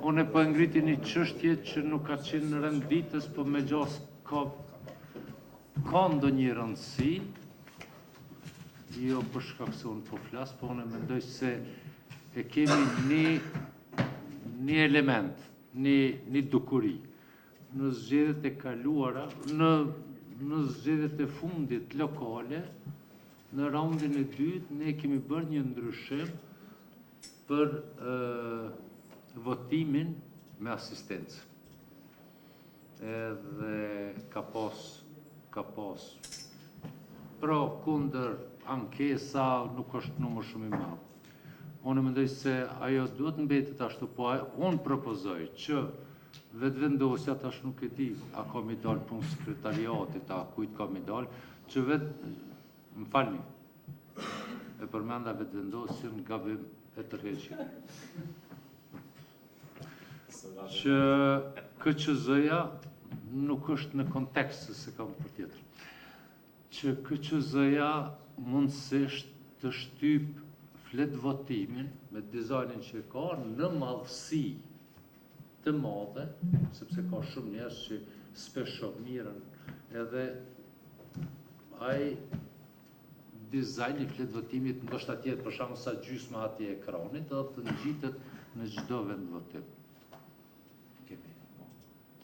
Unë po ngriti një çështje që nuk ka qenë në renditës, po me gjas ka ndonjë rëndësi, jo për shkak se unë po flas, po unë mendoj se e kemi një element, një dukuri. Në zgjedhjet e kaluara, në zgjedhjet e fundit lokale, në raundin e dytë, ne kemi bërë një ndryshim për votimin me asistencë. Edhe ka pas pro kundër ankesa, nuk është numër shumë i madh. Unë mendoj se ajo duhet mbetet ashtu, po unë propozoj që vetëvendosja, tash nuk e di, a ka mi dalë punë sekretariatit, a kujt ka mi dalë, që më falni, e përmenda vetëvendosjen gabim e tërheqje. Që KQZ-ja nuk është në kontekst se kam për tjetër. Që KQZ-ja mundësisht të shtyp flet votimin me dizajnin që ka në madhësi të madhe, sepse ka shumë njerëz që s'pesho mirën, edhe ai dizajni flet votimit ndoshta tjetë për shkak sa gjysma atje ekranit, edhe të ngjitet në çdo vend votim.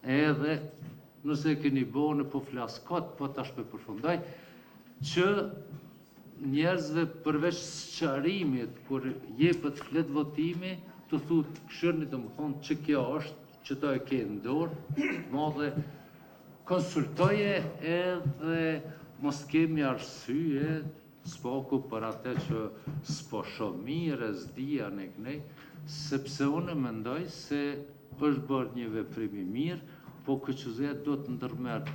Edhe nëse keni bënë po flas kot, po tash po përfundoj, që njerëzve përveç sqarimit kur jepet flet votimi, të thuhet këshirni domethënë që kjo është, që to e ke në dorë, madhe konsultoje edhe mos kemi arsye s'poku për atë që s'po shoh mirë, s'dia ne kënej, sepse unë mendoj se është bërë një veprim i mirë, po KQZ-ja duhet të ndërmerr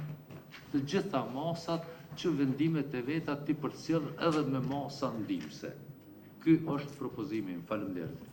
të gjitha masat që vendimet e veta ti përcjell edhe me masa ndihmëse. Ky është propozimi im. Faleminderit.